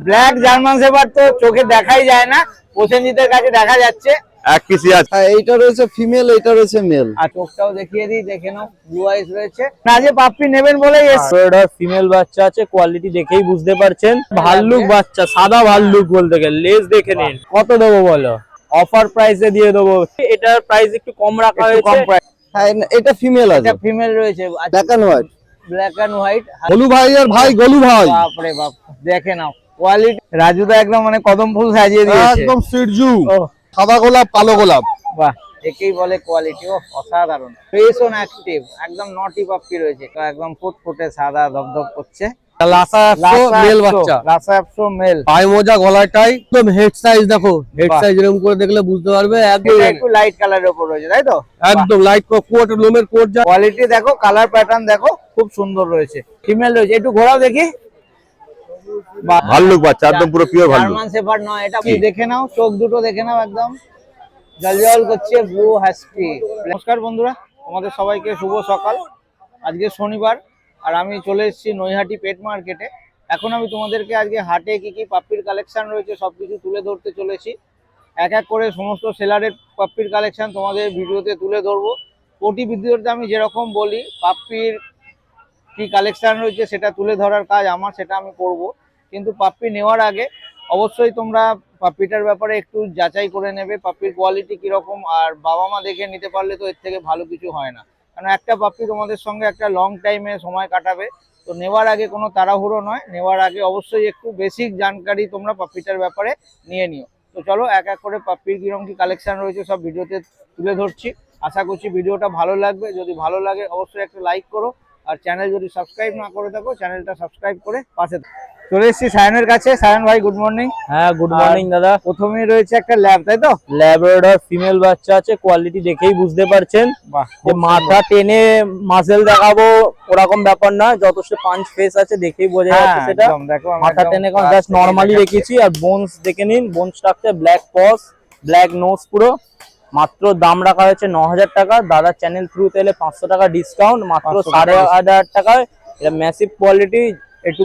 Black German shepherd তো চোখে দেখাই যায় না, প্রসেনজিতের কাছে দেখা যাচ্ছে। এক পিসি আছে। এইটা রয়েছে ফিমেল, এটা রয়েছে মেল। আর চোখটাও দেখিয়ে দিই, দেখে নাও, ব্লু আইস রয়েছে। না যে পাপ্পি নেবেন বলেই এটা ফিমেল বাচ্চা আছে, কোয়ালিটি দেখেই বুঝতে পারছেন। ভাল্লুক বাচ্চা, সাদা ভাল্লুক বলতে গেলে। লেজ দেখে নিন। কত দেবো বলো? অফার প্রাইসে দিয়ে দেবো। এটার প্রাইস একটু কম রাখা হয়েছে। হ্যাঁ, এটা ফিমেল আছে, এটা ফিমেল রয়েছে, black and white. Black and white. Golu ভাই আর ভাই, গোলু ভাই। বাপরে বাপ, দেখে নাও কোয়ালিটি। রাজুদা একদম মানে কদম ফুল সাজিয়ে দিয়েছে। একদম সিরজু, ও সাদা গোলাপ, কালো গোলাপ। বাহ, একেই বলে কোয়ালিটি। ও অসাধারণ, ফ্রেশ অন অ্যাক্টিভ, একদম নটি পাপ্পি রয়েছে, একদম ফুটফুটে সাদা ধবধব করছে। লাসা মেল বাচ্চা, লাসা অ্যাপসো মেল। পায়ে মোজা, গলাটাই একদম হেড সাইজ। দেখো হেড সাইজ এরকম করে দেখলে বুঝতে পারবে। একটু লাইট কালারের উপর রয়েছে, তাই তো? একদম লাইট কোট, লোমের কোট। যা কোয়ালিটি দেখো, কালার প্যাটার্ন দেখো, খুব সুন্দর রয়েছে। ফিমেল রয়েছে, একটু ঘোরাও দেখি। ভাল্লুক বাচ্চা, একদম পুরো পিওর ভাল্লুক। জার্মান শেপার্ড নয় এটা, দেখে নাও, চোখ দুটো দেখে নাও, একদম জলজল করছে, ব্লু হাস্কি। নমস্কার বন্ধুরা, তোমাদের সবাইকে শুভ সকাল। আজকে শনিবার, আর আমি চলে এসেছি নৈহাটি পেট মার্কেটে। এখন আমি তোমাদেরকে আজকে হাটে কি কি পাপ্পির কালেকশন রয়েছে সবকিছু তুলে ধরতে চলেছি। এক এক করে সমস্ত সেলারের পাপ্পির কালেকশন তোমাদের ভিডিওতে তুলে ধরবো। প্রতি ভিডিওতে আমি যেরকম বলি পাপ্পির কি কালেকশন রয়েছে সেটা তুলে ধরার কাজ আমার, সেটা আমি করব। কিন্তু পাপ্পি নেওয়ার আগে অবশ্যই তোমরা পাপ্পিটার ব্যাপারে একটু যাচাই করে নেবে, পাপ্পির কোয়ালিটি কিরকম। আর বাবা মা দেখে নিতে পারলে তো এর থেকে ভালো কিছু হয় না, কারণ একটা পাপ্পি তোমাদের সঙ্গে একটা লং টাইমে সময় কাটাবে। তো নেওয়ার আগে কোনো তাড়াহুড়ো নয়, নেওয়ার আগে অবশ্যই একটু বেসিক জানকারি তোমরা পাপ্পিটার ব্যাপারে নিয়ে নিও। তো চলো এক এক করে পাপ্পির কিরকম কি কালেকশন রয়েছে সব ভিডিওতে তুলে ধরছি। আশা করছি ভিডিওটা ভালো লাগবে। যদি ভালো লাগে অবশ্যই একটা লাইক করো, আর চ্যানেল যদি সাবস্ক্রাইব না করে থাকো চ্যানেলটা সাবস্ক্রাইব করে পাশে চলে এসেছি সায়নের কাছে। সায়ন ভাই, গুড মর্নিং। হ্যাঁ, গুড মর্নিং দাদা। প্রথমেই রয়েছে একটা ল্যাব, তাই তো? ল্যাব্রাডর ফিমেল বাচ্চা আছে, কোয়ালিটি দেখেই বুঝতে পারছেন। বাহ, যে মাথা টেনে মাসেল দেখাবো ওরকম ব্যাপার না, যথেষ্ট পাঁচ ফেস আছে, দেখেই বোঝা যাচ্ছে সেটা। দেখো মাথা টেনে জাস্ট নরমালি রেখেছি। আর বোনস দেখে নিন, বোন স্ট্রাকচার, ব্ল্যাক পস, ব্ল্যাক নোজ পুরো। মাত্র দাম রাখা হয়েছে ৯,০০০ টাকা। দাদার চ্যানেল থ্রু তেলে ৫০০ টাকা ডিসকাউন্ট, মাত্র ৮,৫০০ টাকায়। এটা ম্যাসিভ কোয়ালিটি, একটু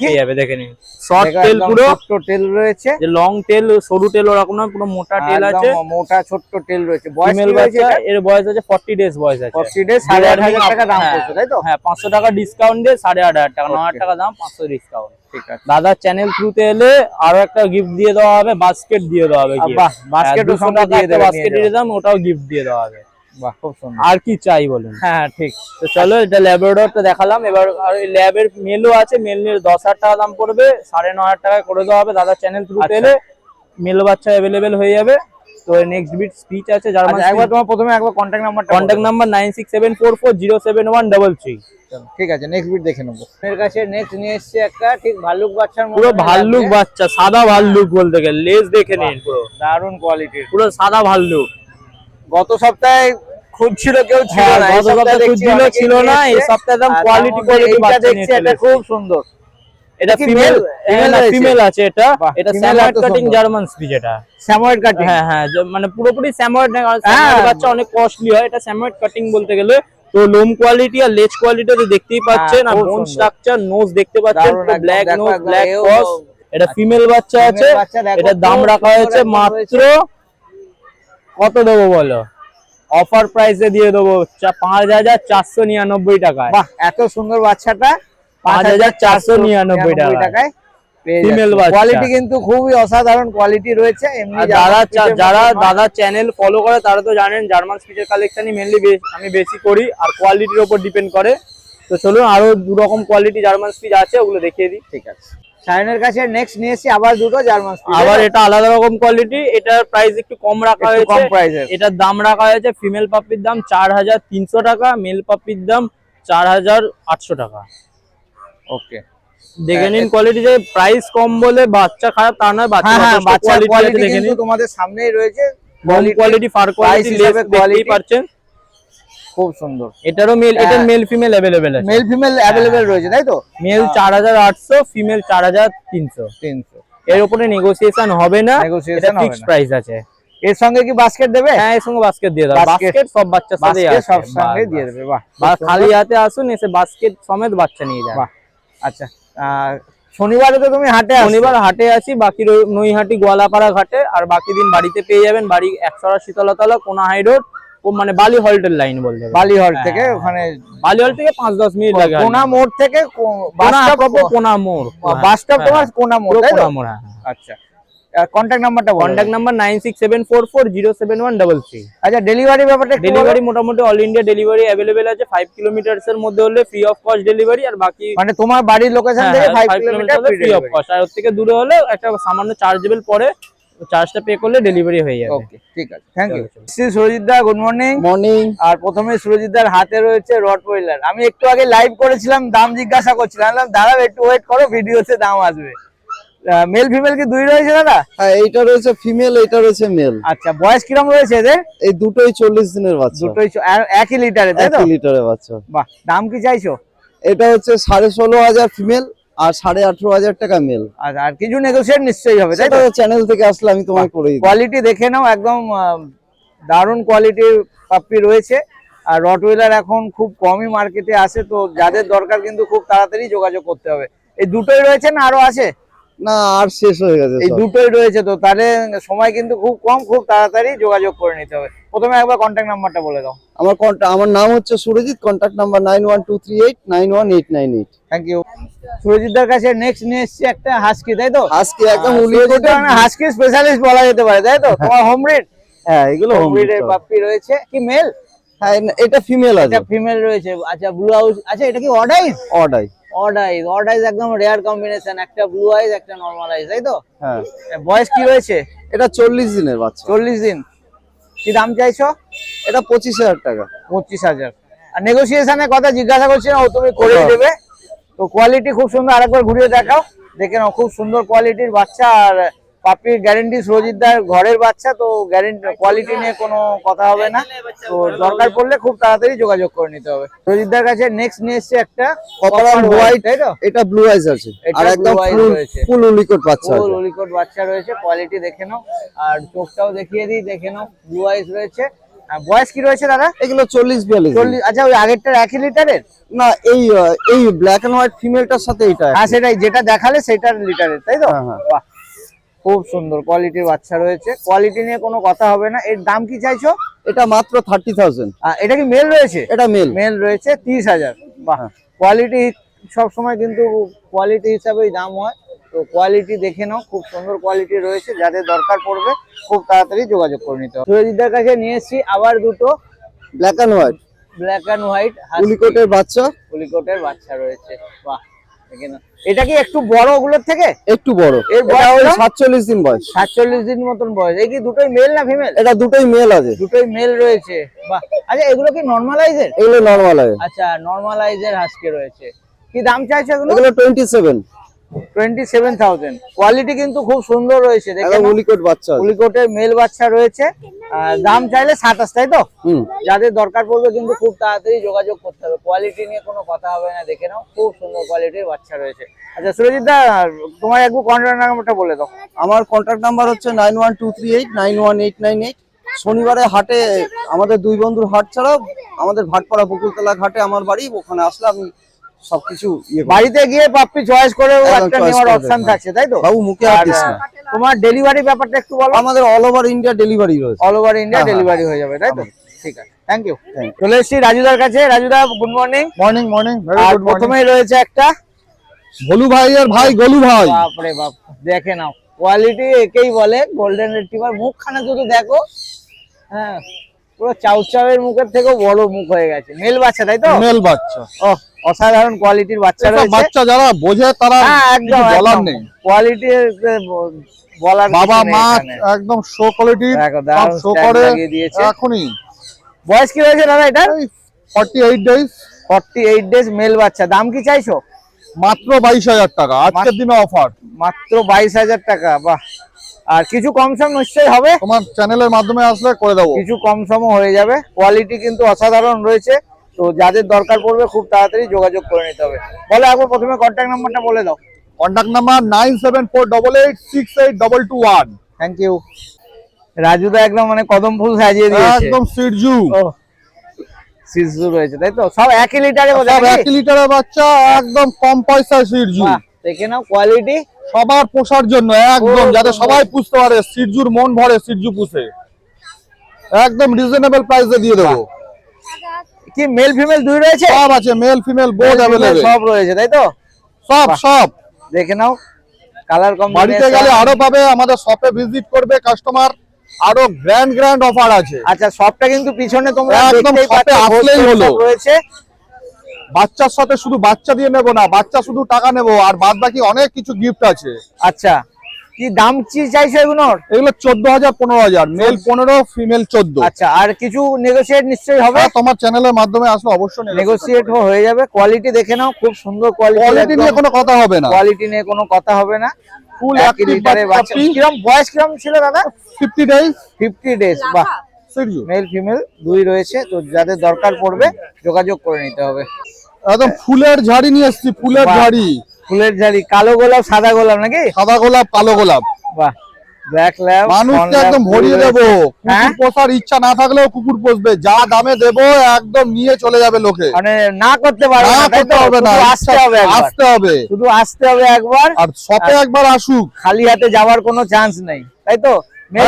পেয়ে যাবে, দেখে নিন। শর্ট টেল পুরো, ছোট টেল রয়েছে, যে লং টেল সরু টেল ওরকম না, পুরো মোটা টেল আছে, মোটা ছোট্ট টেল রয়েছে। ফিমেল বাচ্চা, এর বয়স আছে ৪০ ডেজ বয়স আছে। 40 ডেজ, ৮,৫০০ টাকা দাম পড়ছে, তাই তো? হ্যাঁ, ৫০০ টাকা ডিসকাউন্ট দিয়ে ৮,৫০০ টাকা, ৯,০০০ টাকা দাম, ৫০০ ডিসকাউন্ট। ঠিক আছে, দাদার চ্যানেল থ্রুতে এলে আরো একটা গিফট দিয়ে দেওয়া হবে, বাস্কেট দিয়ে দেওয়া হবে। বাহ, বাস্কেটও সঙ্গে দিয়ে দেবে, বাস্কেট দিয়ে দাম, ওটাও গিফট দিয়ে দেওয়া হবে। বাহ, খুব সুন্দর। আর কি চাই বলুন? হ্যাঁ ঠিক। তো চলো, এটা ল্যাব্রাডরটা দেখালাম। এবার আর এই ল্যাবের মেলও আছে, মেল নিয়ে ১০,০০০ টাকা দাম পড়বে, ৯,৫০০ টাকায় করে দেওয়া হবে। দাদার চ্যানেল থ্রুতে এলে মেল বাচ্চা অ্যাভেলেবেল হয়ে যাবে। তো নেক্সট বিট স্পিচ আছে জার্মান। একবার তোমার প্রথমে একবার কন্ট্যাক্ট নাম্বার 9674407133। ঠিক আছে, নেক্সট বিট দেখে নেবো। এর কাছে নেক্সট নিয়ে এসেছে একটা ঠিক ভাল্লুক বাচ্চার মতো, পুরো ভাল্লুক বাচ্চা, সাদা ভাল্লুক বলতে গেলে। লেজ দেখে নিন, পুরো দারুণ কোয়ালিটির, পুরো সাদা ভাল্লুক। গত সপ্তাহে খুঁজছিল কেউ, ছিল না। গত সপ্তাহে খুঁজছিল, ছিল না। এই সপ্তাহে একদম কোয়ালিটি বাচ্চা দেখছি, এটা খুব সুন্দর। এটা ফিমেল, ফিমেল আছে এটা। এটা স্যাময়েড কাটিং জার্মান স্পিচ। এটা স্যাময়েড কাটিং, হ্যাঁ হ্যাঁ, মানে পুরোপুরি স্যাময়েড না, কারণ স্যাময়েড বাচ্চা অনেক কস্টলি হয়। এটা স্যাময়েড কাটিং বলতে গেলে। তো লোম কোয়ালিটি আর লেজ কোয়ালিটি তো দেখতেই পাচ্ছেন, আর বোন স্ট্রাকচার, নোজ দেখতে পাচ্ছেন, ব্ল্যাক নোজ, ব্ল্যাক পস। এটা ফিমেল বাচ্চা আছে। এটা দাম রাখা হয়েছে মাত্র, কত দেবো বলো? অফার প্রাইসে দিয়ে দেবো ৫,৪৯৯ টাকায়। বাহ, এত সুন্দর বাচ্চাটা ৫,৪৯৯ টাকায় ফিমেল বাচ্চা। কোয়ালিটি কিন্তু খুবই অসাধারণ কোয়ালিটি রয়েছে। এমনি যারা দাদা চ্যানেল ফলো করে তারা তো জানেন জার্মান স্পিচের কালেকশনই মেইনলি আমি বেশি করি, আর কোয়ালিটির উপর ডিপেন্ড করে। তো চলুন, আরো দু রকম কোয়ালিটি জার্মান স্পিচ আছে, ওগুলো দেখিয়ে দিই। ঠিক আছে, সায়নের কাছে নেক্সট নিয়ে এসেছি আবার দুটো জার্মান স্পিচ। আবার এটা আলাদা রকম কোয়ালিটি, এটার প্রাইস একটু কম রাখা হয়েছে, কম প্রাইসের। এটার দাম রাখা হয়েছে ফিমেল পাপির দাম ৪,৩০০ টাকা, মেল পাপির দাম ৪,৮০০ টাকা। ওকে, দেখে নিন কোয়ালিটি। যে প্রাইস কম বলে বাচ্চা খারাপ তা নয়, বাচ্চা কোয়ালিটি দেখে নিন। তোমাদের সামনেই রয়েছে, কোয়ালিটি, ফার কোয়ালিটি, লেস দেখতেই পাচ্ছেন, খুব সুন্দর। এটারও মেল, এটা মেল ফিমেল अवेलेबल আছে, মেল ফিমেল अवेलेबल রয়েছে, তাই তো? মেল ৪,৮০০, ফিমেল ৪,৩০০। এর উপরে নেগোসিয়েশন হবে না, এটা ফিক্সড প্রাইস আছে। এর সঙ্গে কি বাস্কেট দেবে? হ্যাঁ, এর সঙ্গে বাস্কেট দিয়ে দাও। বাস্কেট সব বাচ্চার সাথে আছে, সব সঙ্গে দিয়ে দেবে। বাহ, খালি হাতে আসুন, এসে বাস্কেট সমেত বাচ্চা নিয়ে যান। বাহ, আচ্ছা। শনিবারে তো তুমি হাটে আসো। শনিবার হাটে আছি, বাকি নৈহাটি গোয়ালাপাড়া ঘাটে, আর বাকি দিন বাড়িতে পেয়ে যাবেন। বাড়ি 108 শীতলতলা, কোনা হাই রোড, ও মানে বালি হল্টের লাইন বলতে গেলে। বালিহল হ্যাঁ, থেকে ওখানে বালি হল থেকে 5-10 মিনিট লাগে। কোনা মোড় থেকে বাস স্টপ, কোনা মোড়, বাস স্টপ তোমার কোনা মোড়, তাই তো? কোনা মোড়, হ্যাঁ। আচ্ছা, কন্ট্যাক্ট নাম্বারটা বলো। Contact number 9674407133। আচ্ছা, ডেলিভারি ব্যাপারটা একটু বলো। ডেলিভারি মোটামুটি অল ইন্ডিয়া ডেলিভারি অ্যাভেলেবেল আছে। 5 কিলোমিটারস এর মধ্যে হলে ফ্রি অফ কস্ট ডেলিভারি, আর বাকি মানে তোমার বাড়ির লোকেশন থেকে 5 কিলোমিটার ফ্রি অফ কস্ট, আর ওর থেকে দূরে হলে একটা সামান্য চার্জেবল পরে, চার্জটা পে করলে ডেলিভারি হয়ে যাবে। ওকে, ঠিক আছে, thank you. Surajit da, good morning. Morning. আর প্রথমে সুরজিৎ দার হাতে রয়েছে রটওয়েলার। আমি একটু আগে লাইভ করেছিলাম, দাম জিজ্ঞাসা করছিলাম, দাঁড়াও একটু ওয়েট করো, ভিডিওতে দাম আসবে। মেল ফিমেল কি দুই রয়েছে দাদা? হ্যাঁ, এইটা রয়েছে ফিমেল, এইটা রয়েছে মেল। আচ্ছা, বয়স কিরম রয়েছে এদের? এই দুটোই 40 দিনের বাচ্চা। দুটোই একই লিটারে, তাই তো? 1 লিটারের বাচ্চা। বাহ, দাম কি চাইছো? এটা হচ্ছে 16,500 ফিমেল আর 18,500 টাকা মেল। আচ্ছা, আর কিছু নেগোশিয়েট নিশ্চয়ই হবে, তাই সেটা তো? চ্যানেল থেকে আসলে আমি তোমায় করে দিই। কোয়ালিটি দেখে নাও, একদম দারুণ কোয়ালিটির পাপ্পি রয়েছে। আর রটওয়েলার এখন খুব কমই মার্কেটে আসে, তো যাদের দরকার কিন্তু খুব তাড়াতাড়ি যোগাযোগ করতে হবে। এই দুটোই রয়েছে না আরো আছে? না, আর শেষ হয়ে গেছে এই সব। দুটোই রয়েছে, তো তাহলে সময় কিন্তু খুব কম, খুব তাড়াতাড়ি যোগাযোগ করে নিতে হবে। প্রথমে একবার কন্ট্যাক্ট নাম্বারটা বলে দাও। আমার নাম হচ্ছে Surajit, contact number 9123891898। Thank you. Surajit দার কাছে নেক্সট নিয়ে এসেছি একটা হাস্কি, তাই তো? আজকে একদম হাস্কি স্পেশালিস্ট বলা যেতে পারে, তাই তো? তোমার হোম ব্রিড? হ্যাঁ, এগুলো হোম ব্রিডের পাপ্পি রয়েছে। কি মেল? হ্যাঁ, এটা ফিমেল আছে। এটা ফিমেল রয়েছে। আচ্ছা, ব্লু আইজ। আচ্ছা, এটা কি অড আইজ? অডাই। অড আইজ একদম রেয়ার কম্বিনেশন, একটা ব্লু আইজ একটা নরমাল আইজ, তাই তো? হ্যাঁ, বয়স কি রয়েছে? এটা 40 দিনের বাচ্চা। 40 দিন। কি দাম চাইছো? এটা 25,000 টাকা। 25,000। আর নেগোসিয়েশনের কথা জিজ্ঞাসা করছি না, ও তুমি করেই দেবে। তো কোয়ালিটি খুব সুন্দর, আরেকবার ঘুরিয়ে দেখাও, দেখে নাও। খুব সুন্দর কোয়ালিটির বাচ্চা, আর পাপির গ্যারেন্টি। সুরজিৎ দার ঘরের বাচ্চা, তো গ্যারেন্টি কোয়ালিটি নিয়ে কোনো কথা হবে না। তো দরকার পড়লে খুব তাড়াতাড়ি যোগাযোগ করে নিতে হবে। সুরজিৎ দার কাছে নেক্সট নিয়ে এসছে একটা কপার হোয়াইট, তাই তো? এটা ব্লু আইজ আছে। এটা আর একদম blue eyes রয়েছে। ফুল উলিকট বাচ্চা ফুল আছে। উলিকট বাচ্চা রয়েছে। কোয়ালিটি দেখে নাও, আর চোখটাও দেখিয়ে দিই, দেখে নাও। ব্লু আইজ রয়েছে। আর বয়স কি রয়েছে দাদা? এগুলো 40-42। 40। আচ্ছা, ওই আগেরটার একই লিটারের? না, এই ব্ল্যাক এন্ড হোয়াইট ফিমেলটার সাথে এটা হ্যাঁ, সেটাই, যেটা দেখালে সেটার লিটারের, তাই তো? হ্যাঁ, হ্যাঁ। বাহ, খুব সুন্দর কোয়ালিটির বাচ্চা রয়েছে। কোয়ালিটি নিয়ে কোনো কথা হবে না। এর দাম কি চাইছো? এটা মাত্র 30,000। এটা কি মেল রয়েছে? এটা মেল। মেল রয়েছে 30,000। বাহ, কোয়ালিটি সব সময় কিন্তু কোয়ালিটি হিসাবেই দাম হয়। তো কোয়ালিটি দেখে নাও, খুব সুন্দর কোয়ালিটি রয়েছে। যাদের দরকার পড়বে খুব তাড়াতাড়ি যোগাযোগ করে নিতে হবে। সুরজিৎদার কাছে নিয়ে এসেছি আবার দুটো black and white black and white উলিকটের বাচ্চা। উলিকটের বাচ্চা রয়েছে। বাহ, দেখে নাও। এটা কি একটু বড় ওগুলোর থেকে? একটু বড়। এর এটা বয়স ওই কত? 47 দিন বয়স। 47 দিন মতন বয়স। এই কি দুটোই মেল না ফিমেল? এটা দুটোই মেল আছে। দুটোই মেল রয়েছে। বাহ, আচ্ছা, এগুলো কি নরমালাইজের? এগুলো নরমাল আছে। আচ্ছা, নরমালাইজের হাস্কি রয়েছে। কি দাম চাইছো এগুলো? এগুলো 27। 27,000। কোয়ালিটি কিন্তু খুব সুন্দর রয়েছে, দেখে এটা নাও। উলিকট বাচ্চা আছে। উলিকটের মেল বাচ্চা রয়েছে। দাম চাইলে 27, তাই তো? হুম। যাদের দরকার পড়বে কিন্তু খুব তাড়াতাড়ি যোগাযোগ করতে হবে। কোয়ালিটি নিয়ে কোনো কথা হবে না, দেখে নাও। খুব সুন্দর কোয়ালিটির বাচ্চা রয়েছে। আচ্ছা সুরজিৎ দা, তোমার একটু কন্ট্যাক্ট নাম্বারটা বলে দাও। আমার কন্ট্যাক্ট নাম্বার হচ্ছে 9123891898। শনিবারে হাটে আমাদের দুই বন্ধুর হাট ছাড়াও আমাদের ভাটপাড়া বকুলতলা ঘাটে আমার বাড়ি, ওখানে আসলে আমি সবকিছু বাড়িতে গিয়ে পাপ্পি চয়েস করে একদম একটা choice নেওয়ার করে অপশন দেবো। থাকছে, তাই তো? বাবু মুখে আর, হাত দিস না। তোমার ডেলিভারি ব্যাপারটা একটু বলো। আমাদের অল ওভার ইন্ডিয়া ডেলিভারি রয়েছে। অল ওভার ইন্ডিয়া হ্যাঁ, ডেলিভারি হয়ে যাবে, তাই তো? ঠিক আছে, থ্যাংক ইউ। চলে এসেছি রাজুদার কাছে। রাজুদা, গুড মর্নিং। মর্নিং আর প্রথমেই রয়েছে একটা গোলু ভাই আর ভাই গোলু ভাই। বাপরে বাপ, দেখে নাও কোয়ালিটি, একেই বলে গোল্ডেন রিট্রিভার। মুখখানা যদি দেখো, হ্যাঁ, পুরো চাউচাউয়ের মুখের থেকেও বড় মুখ হয়ে গেছে। মেল বাচ্চা, তাই তো? মেল বাচ্চা। ও, অসাধারণ কোয়ালিটির বাচ্চা রয়েছে। বাচ্চা যারা বোঝে তারা হ্যাঁ, একদম বলার নেই। কোয়ালিটি বলার বাবা কিছু নেই মা এখানে। একদম শো কোয়ালিটি, দেখো, সব দারুণ শো stand করে লাগিয়ে দিয়েছে। এখনই। বয়স কি রয়েছে দাদা এটা? 48 ডেজ, 48 ডেজ মেল বাচ্চা। দাম কি চাইছো? মাত্র 22,000 টাকা আজকের দিনে অফার। মাত্র 22,000 টাকা। বাহ, আর কিছু কম সম নিশ্চয়ই হবে। তোমার চ্যানেলের মাধ্যমে আসলে করে দেবো। কিছু কম সম হয়ে যাবে। কোয়ালিটি কিন্তু অসাধারণ রয়েছে। তো যাদের দরকার পড়বে খুব তাড়াতাড়ি যোগাযোগ করে নিতে হবে। বলো একবার প্রথমে কন্ট্যাক্ট নাম্বারটা বলে দাও। Contact number 9748868221। Thank you. রাজুদা একদম মানে কদম ফুল সাজিয়ে দিয়েছে। একদম সিরজু, ও, সিজু রয়েছে, তাই তো? সব একই লিটারে সব 1 লিটারের বাচ্চা, একদম কম পয়সায় সিরজু। দেখে নাও কোয়ালিটি। সবার পোষার জন্য একদম, যাতে সবাই পুষতে পারে, সিরজুর মন ভরে সিরজু পুষে, একদম রিজনেবল প্রাইসে দিয়ে দেবো। কি মেল ফিমেল দুই রয়েছে? সব আছে, মেল ফিমেল বোথ अवेलेबल, সব রয়েছে তাই তো? সব সব দেখে নাও কালার কম্বিনেশন। বাড়িতে গেলে আরো পাবে, আমাদের শপে ভিজিট করবে কাস্টমার, আরো গ্র্যান্ড অফার আছে। আচ্ছা শপটা কিন্তু পিছনে তোমরা একদম দেখতেই পাচ্ছ, শপে আসলেই হলো। রয়েছে। বাচ্চার সাথে শুধু বাচ্চা দিয়ে নেবো না, বাচ্চা শুধু টাকা নেবো, আর বাদ বাকি অনেক কিছু গিফট আছে। আচ্ছা কি দাম চাইছো এগুলোর? এগুলো 14,000 15,000, মেল 15 ফিমেল 14। আচ্ছা আর কিছু নেগোশিয়েট নিশ্চয়ই হবে? তোমার চ্যানেলের মাধ্যমে আসলে অবশ্যই নেগোশিয়েট হয়ে যাবে। কোয়ালিটি দেখে নাও, খুব সুন্দর কোয়ালিটি নিয়ে কোনো কথা হবে না, কোয়ালিটি নিয়ে কোনো কথা হবে না। ফুল এক অ্যাক্টিভ লিটারের বাচ্চা। কিরম বয়স কিরম ছিল দাদা? 50 ডেজ 50 ডেজ। বাহ, সিরজু মেল ফিমেল দুই রয়েছে, তো যাদের দরকার পড়বে যোগাযোগ করে নিতে হবে। একদম ফুলের ঝাড়ি নিয়ে এসেছি, ফুলের বাহ। ঝাড়ি, ফুলের ঝাড়ি, কালো গোলাপ সাদা গোলাপ নাকি? সাদা গোলাপ কালো গোলাপ। বাহ, ব্ল্যাক ল্যাব। মানুষকে একদম ভরিয়ে দেবো, হ্যাঁ? কুকুর পোষার ইচ্ছা না থাকলেও কুকুর পোষবে, যা দামে দেবো একদম নিয়ে চলে যাবে লোকে, মানে না করতে পারবে না না, তাই করতে তো? হবে না, শুধু আসতে হবে একবার। আসতে হবে, শুধু আসতে হবে একবার, আর শপে একবার আসুক, খালি হাতে যাওয়ার কোনো চান্স নেই, তাই তো?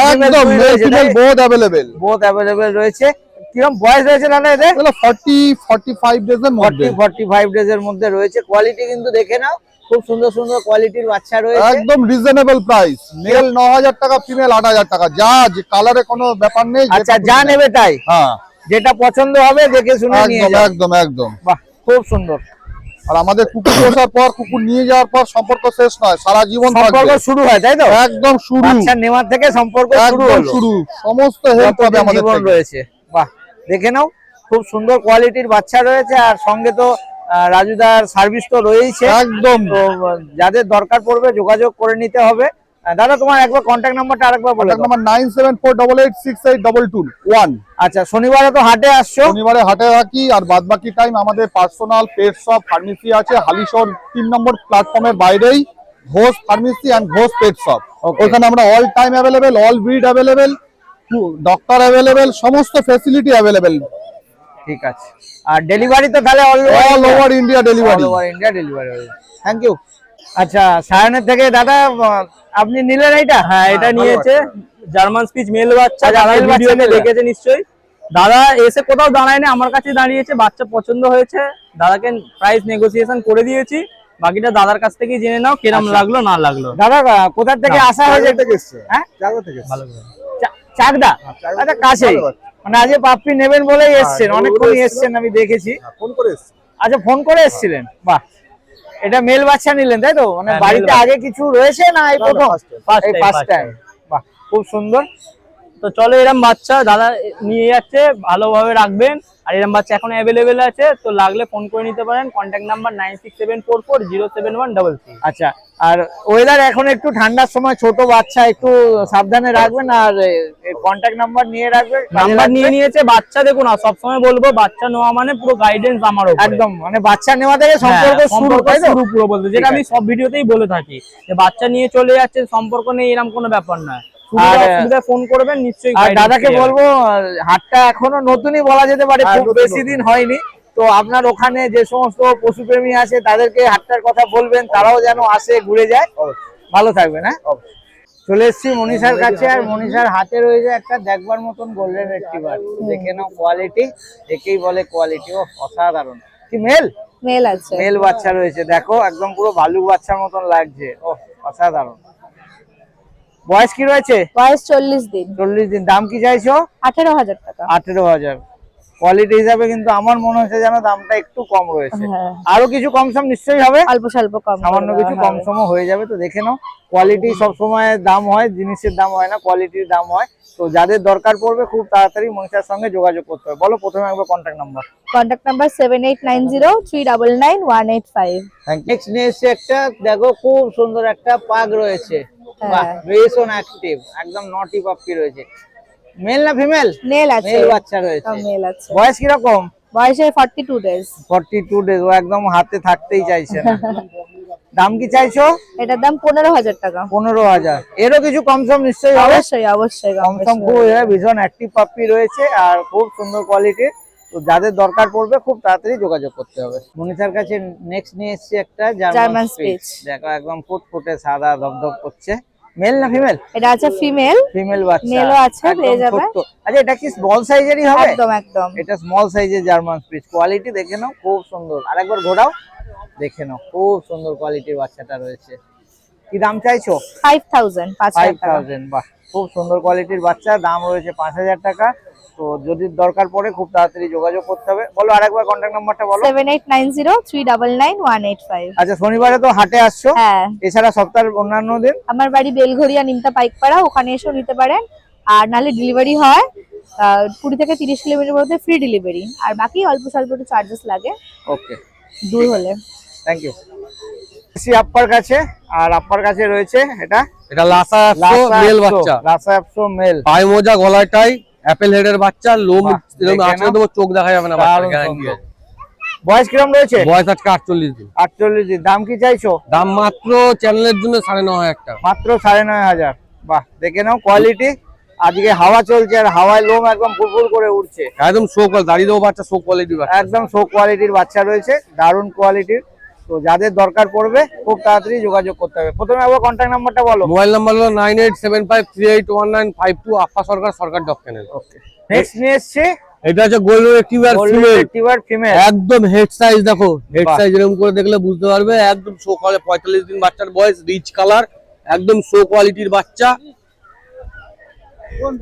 একদম male female both available, both available রয়েছে। কিরকম বয়স রয়েছে দাদা এদের? এগুলো 40-45 ডেজ এর মধ্যে, 40-45 ডেজ এর মধ্যে রয়েছে। কোয়ালিটি কিন্তু দেখে নাও, খুব সুন্দর সুন্দর কোয়ালিটির বাচ্চা রয়েছে। একদম রিজনেবল প্রাইস। মেল 9,000 টাকা, ফিমেল 8,000 টাকা, যা যে কালারে কোনো ব্যাপার নেই। আচ্ছা যা নেবে তাই, হ্যাঁ যেটা পছন্দ হবে দেখে শুনে নিয়ে একদম যাও। একদম একদম। বাহ, খুব সুন্দর। আর আমাদের কুকুর পোষার পর, কুকুর নিয়ে যাওয়ার পর সম্পর্ক শেষ নয়, সারা জীবন সম্পর্ক থাকবে। শুরু হয় তাই তো? একদম শুরু, বাচ্চা নেওয়ার থেকে সম্পর্ক শুরু একদম হলো। শুরু, সমস্ত হেল্প হবে আমাদের জীবন থেকে। রয়েছে। বাহ, দেখে নাও খুব সুন্দর কোয়ালিটির বাচ্চা রয়েছে, আর সঙ্গে তো রাজুদার সার্ভিস তো রয়েছে। একদম, তো যাদের দরকার পড়বে যোগাযোগ করে নিতে হবে। দাদা তোমার একবার কন্ট্যাক্ট নাম্বারটা আরেকবার বলে দাও। নাম্বার 9748868221। আচ্ছা শনিবারে তো হাটে আসছো? শনিবারে হাটে থাকি, আর বাদ বাকি টাইম আমাদের পার্সোনাল পেট শপ ফার্মেসি আছে হালিশহর 3 নম্বর প্ল্যাটফর্মের বাইরেই, Ghosh pharmacy and Ghosh pet shop. Okay. ওখানে আমরা all time available, all breed available, doctor available, সমস্ত ফ্যাসিলিটি অ্যাভেলেবেল। ঠিক আছে। আর ডেলিভারি তো তাহলে all over India delivery. All over India delivery হবে। Thank you. আচ্ছা সায়নের থেকে দাদা আপনি নিলেন এইটা? হ্যাঁ এটা নিয়েছে জার্মান স্পিচ মেল বাচ্চা, আচ্ছা, যারা মেল বাচ্চা ভিডিওতে নিলে। দেখেছে নিশ্চয়ই। দাদা এসে কোথাও দাঁড়ায় না, আমার কাছে দাঁড়িয়েছে, বাচ্চা পছন্দ হয়েছে, দাদাকে প্রাইস নেগোসিয়েশন করে দিয়েছি, বাকিটা দাদার কাছ থেকেই জেনে নাও কিরম লাগলো না লাগলো। দাদা কোথা থেকে আসা হয়েছে? হ্যাঁ ভালো করে। চাকদা। আচ্ছা কাছেই, মানে আজকে পাপ্পি নেবেন বলেই এসছেন, অনেকক্ষণ এসছেন আমি দেখেছি। ফোন করে এসেছি। আচ্ছা ফোন করে এসেছিলেন। বাহ, এটা মেল বাচ্চা নিলেন তাই তো? মানে হ্যাঁ, বাড়িতে male আগে কিছু রয়েছে না এই প্রথম? এই time, ফার্স্ট first টাইম। বাহ, খুব সুন্দর। তো চলো এরম বাচ্চা দাদা নিয়ে যাচ্ছে, ভালোভাবে রাখবেন। আর এরম বাচ্চা এখন অ্যাভেলেবেল আছে, তো লাগলে ফোন করে নিতে পারেন। Contact number 9674407133। আচ্ছা আর ওয়েদার এখন একটু ঠান্ডার সময়, ছোট বাচ্চা একটু সাবধানে রাখবেন, আর কন্ট্যাক্ট নাম্বার নিয়ে রাখবেন। নাম্বার নিয়ে নিয়েছে বাচ্চা, দেখুন আর সবসময় বলবো বাচ্চা নেওয়া মানে পুরো গাইডেন্স আমার উপরে। একদম মানে বাচ্চা নেওয়া থেকে সম্পর্ক হ্যাঁ, শুরু তাই তো? শুরু পুরো বলতে, যেটা আমি সব ভিডিওতেই বলে থাকি, যে বাচ্চা নিয়ে চলে যাচ্ছে সম্পর্ক নেই এরকম কোনো ব্যাপার না। আর অসুবিধায় ফোন করবেন নিশ্চয়ই। আর guidance দাদাকে পেয়ে যাবেন। বলবো হাটটা এখনো নতুনই বলা যেতে পারে, খুব বেশি দিন হয়নি। তো আপনার ওখানে যে সমস্ত পশুপ্রেমী আছে তাদেরকে হাটটার কথা বলবেন, তারাও যেন আসে ঘুরে যায়। ভালো থাকবেন। হ্যাঁ চলে এসেছি মনীষার কাছে, আর মনীষার হাতে রয়েছে একটা দেখবার মতন গোল্ডেন রিট্রিভার। দেখে নাও কোয়ালিটি, একেই বলে কোয়ালিটি। ও অসাধারণ। কি মেল? মেল আছে। মেল বাচ্চা রয়েছে, দেখো একদম পুরো ভালুক বাচ্চার মতন লাগছে। ও অসাধারণ। বয়স কি রয়েছে? বয়স 40 দিন। 40 দিন। দাম কি চাইছো? 18,000 টাকা। 18,000। কোয়ালিটি হিসাবে কিন্তু আমার মনে হচ্ছে যেন দামটা একটু কম রয়েছে। হ্যাঁ, আরো কিছু কম সম নিশ্চয়ই হবে, অল্প স্বল্প কম সামান্য করে কিছু দেওয়া কম হবে। সম হয়ে যাবে। তো দেখে নাও, কোয়ালিটি সবসময় দাম হয়, জিনিসের দাম হয় না, কোয়ালিটির দাম হয়। তো যাদের দরকার পড়বে খুব তাড়াতাড়ি মনীষার সঙ্গে যোগাযোগ করতে হবে। বলো প্রথমে একবার contact number. Contact number 7890399185। Next নিয়ে এসছে একটা, দেখো খুব সুন্দর একটা পাগ রয়েছে। হ্যাঁ। বাহ, ভীষণ অ্যাক্টিভ, একদম নটি পাপ্পি রয়েছে। মেল না ফিমেল? মেল আছে। মেল বাচ্চা রয়েছে। মেল আছে। বয়স কিরকম? বয়সে 42 ডেজ। 42 ডেজ। ও একদম হাতে থাকতেই চাইছে না। দাম কি চাইছো? এটার দাম 15,000 টাকা। 15,000। এরও কিছু কম সম নিশ্চয়ই হবে। অবশ্যই অবশ্যই কম সম খুব ভীষণ অ্যাক্টিভ পাপ্পি রয়েছে, আর খুব সুন্দর কোয়ালিটির। তো যাদের দরকার পড়বে খুব তাড়াতাড়ি যোগাযোগ করতে হবে। মনীষার কাছে নেক্সট নিয়ে এসেছি একটা জার্মান German স্পিচ। Spitz। দেখো একদম ফুটফুটে সাদা ধবধব করছে। মেল না ফিমেল? এটা আছে ফিমেল, ফিমেল বাচ্চা। মেলও আছে, একদম পেয়ে যাবে। ছোট্ট। আচ্ছা এটা কি স্মল সাইজেরই হবে? একদম একদম। এটা স্মল সাইজের জার্মান স্পিচ। কোয়ালিটি দেখে নাও, খুব সুন্দর। আরেকবার ঘোরাও, দেখে নাও, খুব সুন্দর কোয়ালিটির বাচ্চাটা রয়েছে। কি দাম চাইছো? 5000, 5000 টাকা। 5000। বাহ, খুব সুন্দর কোয়ালিটির বাচ্চা, দাম রয়েছে 5000 টাকা। তো যদি দরকার পড়ে খুব তাড়াতাড়ি যোগাযোগ করতে হবে। বলো আরেকবার কন্ট্যাক্ট নাম্বারটা বলো। 7890399195। আচ্ছা, শনিবারে তো হাটে আসছো, হ্যাঁ, এছাড়া সপ্তাহের অন্যান্য দিন? আমার বাড়ি বেলঘরিয়া নিমতা পাইকপাড়া, ওখানে এসেও নিতে পারেন। আর নালে ডেলিভারি হয় 20 থেকে 30 কিলোমিটার মধ্যে ফ্রি ডেলিভারি, আর বাকি অল্প স্বল্প একটু চার্জেস লাগে ওকে, দূর হলে। Thank you. আপ্পার কাছে, আর আপ্পার কাছে রয়েছে এটা এটা লাসা অ্যাপসো মেল বাচ্চা, লাসা অ্যাপসো মেল। পায়ে মোজা, গলায় টাই, অ্যাপেল হেডের বাচ্চা, লোম বাহ, এরকম দেখে আছে নাও। তো চোখ দেখা যাবে না দারুণ বাচ্চার গ্যারান্টি সুন্দর। আছে। বয়স কিরম রয়েছে? বয়স আজকে 48 দিন। 48 দিন। দাম কি চাইছো? দাম মাত্র চ্যানেলের জন্য 9500 টাকা। মাত্র 9500। বাহ, দেখে নাও কোয়ালিটি। আজকে হাওয়া চলছে আর হাওয়ায় লোম একদম ফুলফুল করে উঠছে। একদম শো কোয়ালিটি, দাঁড়িয়ে দেবো বাচ্চা, শো কোয়ালিটি বাচ্চা। একদম শো কোয়ালিটির বাচ্চা রয়েছে, দারুণ কোয়ালিটির। তো যাদের দরকার পড়বে খুব তাড়াতাড়ি যোগাযোগ করতে হবে। প্রথমে আবার কন্ট্যাক্ট নাম্বারটা বলো। মোবাইল নাম্বার হলো 9875381952, আপ্পা সরকার, সরকার ডক চ্যানেল। ওকে, নেক্সট নিয়ে এসেছি এটা হচ্ছে গোল্ডেন রেক্টিভার ফিমেল। ফিমেল। একদম হেড সাইজ দেখো, হেড বাহ। সাইজ এরকম করে দেখলে বুঝতে পারবে। একদম শো কোয়ালিটি, 45 দিন বাচ্চার বয়স, রিচ কালার, একদম শো কোয়ালিটির বাচ্চা,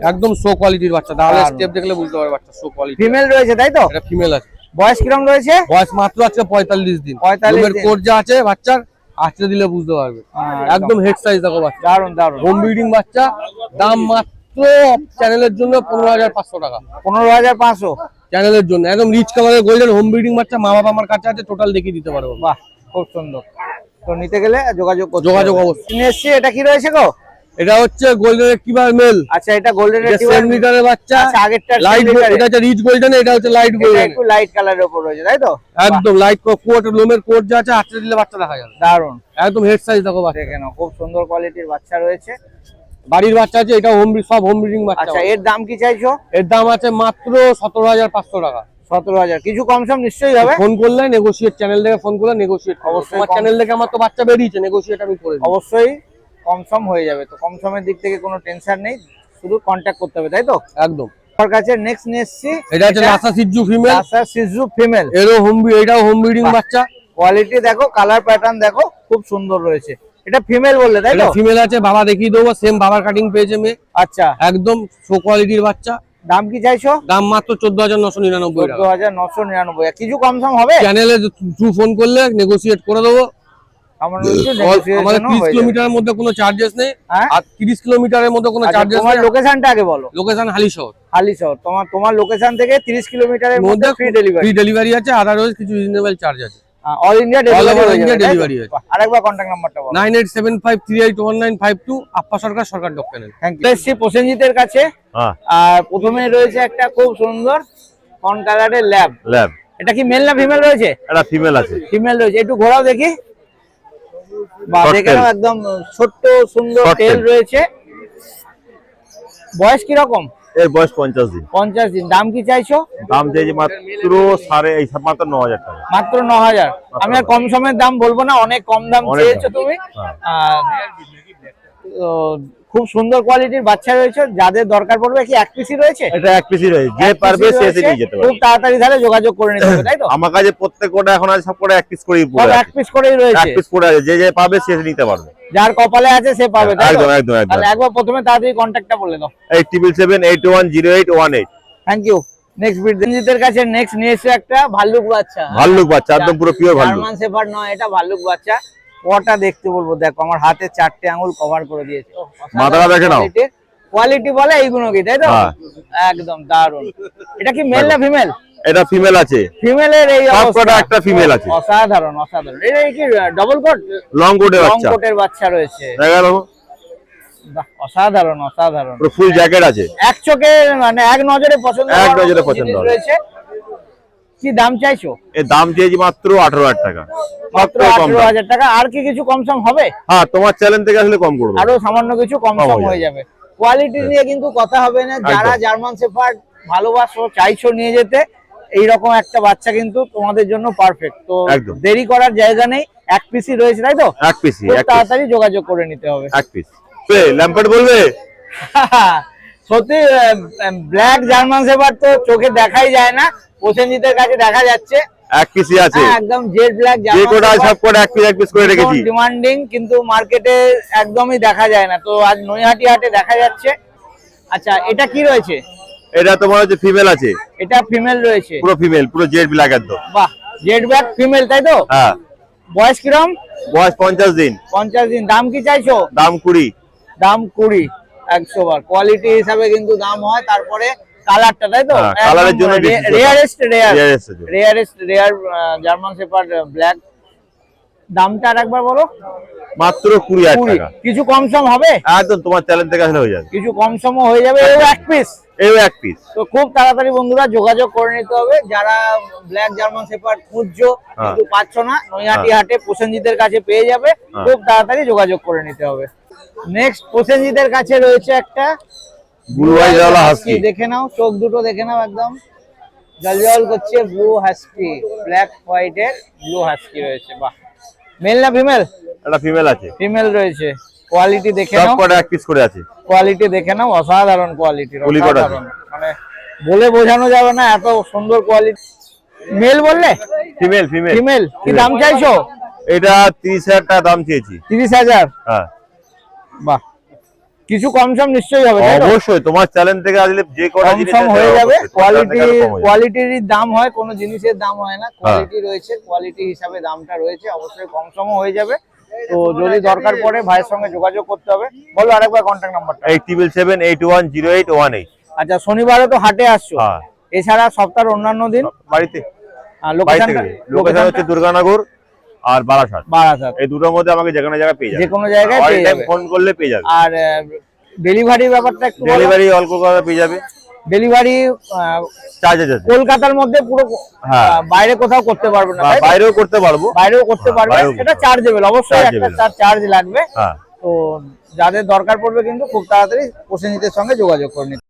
একদম শো কোয়ালিটির বাচ্চা। তাহলে দারুণ। স্টেপ দেখলে বুঝতে পারবে বাচ্চা শো কোয়ালিটি। ফিমেল রয়েছে তাই তো? এটা ফিমেল আছে। বয়স কিরম রয়েছে? বয়স মাত্র আজকে 45 দিন। 45 লোমের দিন। কোট যা আছে বাচ্চার, আঁচড়ে দিলে বুঝতে পারবে। একদম হেড সাইজ দেখো বাচ্চা, দারুণ দারুণ। হোম ব্রিডিং বাচ্চা। দাম মাত্র চ্যানেলের জন্য 15500 টাকা। 15500। চ্যানেলের জন্য একদম রিচ কালারের গোল্ডেন হোম ব্রিডিং বাচ্চা। মা বাবা আমার কাছে আছে, টোটাল দেখিয়ে দিতে পারবো। বাহ, খুব সুন্দর। তো নিতে গেলে যোগাযোগ করতে যোগাযোগ হবে। অবশ্যই। নিয়ে এসছি, এটা কি রয়েছে গো? এটা হচ্ছে গোল্ডেন রেক্টিভার মেল। আচ্ছা, এটা গোল্ডেন এটা রেট্রিভার। 7 মিটারের বাচ্চা, আচ্ছা, আগেরটা লাইট, এটা হচ্ছে রিচ গোল্ডেন, এটা হচ্ছে লাইট এটা গোল্ডেন। একটু লাইট কালারের উপর রয়েছে তাই তো? একদম লাইট কোট, লোমের কোট যা আছে আঁচড়ে দিলে বাচ্চা দেখা যাবে। দারুণ। একদম হেড সাইজ দেখো বাচ্চা। দেখে নাও, খুব সুন্দর কোয়ালিটির বাচ্চা রয়েছে। বাড়ির বাচ্চা আছে, এটা সব হোম ব্রিডিং বাচ্চা। আচ্ছা, এর দাম কি চাইছো? এর দাম আছে মাত্র 17500 টাকা। 17000। কিছু কম সম নিশ্চয়ই হবে। ফোন করলে নেগোশিয়েট, চ্যানেল থেকে ফোন করলে নেগোশিয়েট অবশ্যই অবশ্যই। আমার কম- চ্যানেল থেকে আমার তো বাচ্চা বেরিয়েছে, নেগোশিয়েট আমি করে দিই। অবশ্যই কম সম হয়ে যাবে। তো কম সমের দিক থেকে কোনো টেনশন নেই, শুধু কন্ট্যাক্ট করতে হবে তাই তো? একদম। আমার কাছে নেক্সট নিয়ে এসছি, এটা হচ্ছে লাসা সিজু ফিমেল। লাসা সিজু ফিমেল। এরও এটাও হোম ব্রিডিং বাহ। বাচ্চা। কোয়ালিটি দেখো, কালার প্যাটার্ন দেখো, খুব সুন্দর রয়েছে। এটা ফিমেল বললে তাই এটা তো? ফিমেল আছে, বাবা দেখিয়ে দেবো, সেম বাবার কাটিং পেয়েছে মেয়ে। আচ্ছা, একদম শো কোয়ালিটির বাচ্চা। দাম কি চাইছো? দাম মাত্র 14999 টাকা। 14999। কিছু কম সম হবে? চ্যানেলে থ্রু ফোন করলে নেগোশিয়েট করে দেবো। সামান্য কিছু আমাদের negotiation 30 হয়ে যাবে। কিলোমিটারের মধ্যে কোনো চার্জেস নেই। হ্যাঁ? আর 30 কিলোমিটারের মধ্যে কোনো আচ্ছা, চার্জেস তোমার নেই। লোকেশনটা আগে বলো। লোকেশন হালিশহর হালিশহর। তোমার লোকেশন থেকে 30 কিলোমিটারের মধ্যে ফ্রি ডেলিভারি। ফ্রি ডেলিভারি আছে, আদারওয়াইজ কিছু রিজনেবল চার্জ আছে। All India All delivery over হয়ে India যাবে তাই তো? delivery আছে। বাহ, আরেকবার কন্টাক্ট নাম্বারটা বলো। 9875381952, Appa Sarkar, Sarkar doc channel. Thank you. এসছি প্রসেনজিতের কাছে। আর প্রথমে রয়েছে একটা খুব সুন্দর কন কালারের ল্যাব। ল্যাব, এটা কি মেল না ফিমেল রয়েছে? এটা ফিমেল আছে। ফিমেল রয়েছে, একটু ঘোরাও দেখি। বা Short দেখে tail। নাও, একদম ছোট্ট সুন্দর Short টেল tail। রয়েছে। বয়স কি রকম? এর বয়স 50 দিন। 50 দিন। দাম কি চাইছো? দাম চাইছে মাত্র মাত্র 9000 টাকা। মাত্র 9000। আমি আর কম সময়ের দাম বলবো না, অনেক কম দাম অনেক চেয়েছো দাম। তুমি। হ্যাঁ। আর তো খুব সুন্দর কোয়ালিটির বাচ্চা রয়েছে, যাদের দরকার পড়বে। কি এক পিসি রয়েছে? এটা এক পিসি রয়েছে, যে এক পারবে piece সে রয়েছে, এসে নিয়ে যেতে খুব পারবে। তাড়াতাড়ি তাহলে যোগাযোগ করে নিতে হবে তাই তো? আমার কাছে প্রত্যেক কোটা এখন আছে, সব কোটা এক পিস করেই সব পড়ে এক আছে। পিস করেই রয়েছে। এক পিস পড়ে আছে, যে যে পাবে সে এসে নিতে পারবে। যার কপালে আছে সে পাবে তাই তো? একদম একদম একদম। তাহলে একবার প্রথমে তাড়াতাড়ি কন্ট্যাক্টটা বলে দাও। 8778100818। Thank you. নেক্সট বিদ্যুতের কাছে নেক্সট নিয়ে এসে একটা ভাল্লুক বাচ্চা। ভাল্লুক বাচ্চা, একদম পুরো পিওর ভাল্লুক। জার্মান শেফার্ড নয়, এটা ভাল্লুক বাচ্চা। কটা দেখতে বলবো, দেখো আমার হাতে 4টে আঙুল কভার করে দিয়েছে। মাথাটা দেখে নাও। কোয়ালিটি বলে এইগুলো কি তাই তো? হ্যাঁ। একদম দারুণ। এটা কি মেল না ফিমেল? এটা ফিমেল আছে, ফিমেলের এই সব অবস্থা। কটা একটা female আছে। অসাধারণ অসাধারণ। এটা কি ডাবল কোট? লং কোটের লং বাচ্চা। কোটের বাচ্চা রয়েছে। দেখা গেল বাহ, অসাধারণ অসাধারণ। পুরো ফুল জ্যাকেট আছে। এক চোখে মানে এক নজরে পছন্দ এক হওয়ার নজরে মতো পছন্দ জিনিস হবে। রয়েছে। কি দাম চাইছো? এর দাম চেয়েছি মাত্র 18000 টাকা। মাত্র সবথেকে কম দাম। 18000 টাকা। আর কি কিছু কম সম হবে? হ্যাঁ, তোমার চ্যানেল থেকে আসলে কম করবো। আরো সামান্য কিছু কম কম সম হয়ে হয়ে যাবে। কোয়ালিটি নিয়ে কিন্তু কথা হবে না। যারা একদম। জার্মান শেফার্ড ভালোবাসো, চাইছো নিয়ে যেতে, এইরকম একটা বাচ্চা কিন্তু তোমাদের জন্য পারফেক্ট। তো একদম। দেরি করার জায়গা নেই, এক পিসই রয়েছে তাই তো? এক পিসি, খুব এক পিস, তাড়াতাড়ি যোগাযোগ করে নিতে হবে। এক পিস। ল্যাম্পার্ড বলবে? সত্যি ব্ল্যাক জার্মান শেপার্ড তো চোখে দেখাই যায় না, প্রসেনজিতের কাছে দেখা যাচ্ছে। এক পিসি আছে, একদম জেড ব্ল্যাক যে কোটা সব কোটা এক পিস করে রেখেছি। ডিমান্ডিং, কিন্তু মার্কেটে একদমই দেখা যায় না, তো আজ নৈহাটি হাটে দেখা যাচ্ছে। আচ্ছা, এটা কি রয়েছে? এটা তোমার হচ্ছে ফিমেল আছে, এটা ফিমেল রয়েছে, পুরো ফিমেল, পুরো জেড ব্ল্যাক একদম। বাহ, জেড ব্ল্যাক ফিমেল তাই তো? হ্যাঁ। বয়স কিরম? বয়স 50 দিন। 50 দিন। দাম কি চাইছো? দাম 20। দাম 20। 100 বার কোয়ালিটি হিসাবে কিন্তু দাম হয়। তারপরে কালারটা তাই তো? হ্যাঁ, কালারের জন্য rarest Rarest rare German shepherd black. দামটা আরেকবার বলো। মাত্র 20,000 20। টাকা। কিছু কম সম হবে? একদম তোমার চ্যালেঞ্জ থেকে আসলে হয়ে যাবে, কিছু কম সম হয়ে যাবে। এও এক পিস। এই এক পিস। তো খুব তাড়াতাড়ি বন্ধুরা যোগাযোগ করে নিতে হবে, যারা ব্ল্যাক জার্মান শেপার্ড খুঁজছো কিন্তু পাচ্ছ না, নৈহাটি হাটে প্রসেনজিতের কাছে পেয়ে যাবে। খুব তাড়াতাড়ি যোগাযোগ করে নিতে হবে। নেক্সট প্রসেনজিতের কাছে রয়েছে একটা ব্লু আইজ ওয়ালা হাস্কি। দেখে নাও, চোখ দুটো দেখে নাও, একদম জল করছে। ব্লু হাস্কি, ব্ল্যাক হোয়াইট এর ব্লু হাস্কি রয়েছে। বাহ, মেল না ফিমেল? এটা ফিমেল আছে, ফিমেল রয়েছে। কোয়ালিটি দেখে সব নাও, কোটা এক পিস করে আছে। কোয়ালিটি দেখে নাও, অসাধারণ কোয়ালিটির, Fully coat আছে। অসাধারণ, মানে বলে বোঝানো যাবে না এত সুন্দর কোয়ালিটি। মেল বললে? Female, female. ফিমেল। কি দাম চাইছো? এটা 30,000 টাকা দাম চেয়েছি। 30,000। হ্যাঁ, বাহ, কিছু কম সম নিশ্চয়ই হবে তাই তো? অবশ্যই তোমার চ্যালেঞ্জ থেকে আসলে যে কোটা কম জিনিস সম হয়ে যাবে। কোয়ালিটি, কম হয়ে যাবে। কোয়ালিটির দাম হয়, কোনো জিনিসের দাম হয় না। কোয়ালিটি রয়েছে, কোয়ালিটি হিসাবে দামটা রয়েছে, অবশ্যই কম সম হয়ে যাবে। তো যদি দরকার পড়ে ভাইয়ের সঙ্গে যোগাযোগ করতে হবে। বলো আরেকবার কন্ট্যাক্ট নাম্বারটা। 8778100818। আচ্ছা, শনিবারে তো হাটে আসছো, হ্যাঁ, এছাড়া সপ্তাহের অন্যান্য দিন? বাড়িতে। লোকেশনটা? লোকেশন হচ্ছে দুর্গানগর আর বারাসাত। বারাসাত। এই দুটোর মধ্যে আমাকে যে কোনো জায়গায় পেয়ে যাবে, যে কোনো জায়গায় পেয়ে যাবে। ফোন করলে পেয়ে যাবে। আর ডেলিভারি ব্যাপারটা একটু বলো। ডেলিভারি অল্প করে পেয়ে যাবে। ডেলিভারি চার্জ আছে, কলকাতার মধ্যে পুরো, হ্যাঁ। বাইরে কোথাও করতে পারবে না তাই তো? বাইরেও করতে পারবো। বাইরেও করতে হ্যাঁ, পারবে, বাইরেও এটা চার্জেবল, অবশ্যই একটা Chargeable। চার্জ লাগবে। হ্যাঁ। তো যাদের দরকার পড়বে কিন্তু খুব তাড়াতাড়ি প্রসেনজিতের সঙ্গে যোগাযোগ করে নিতে।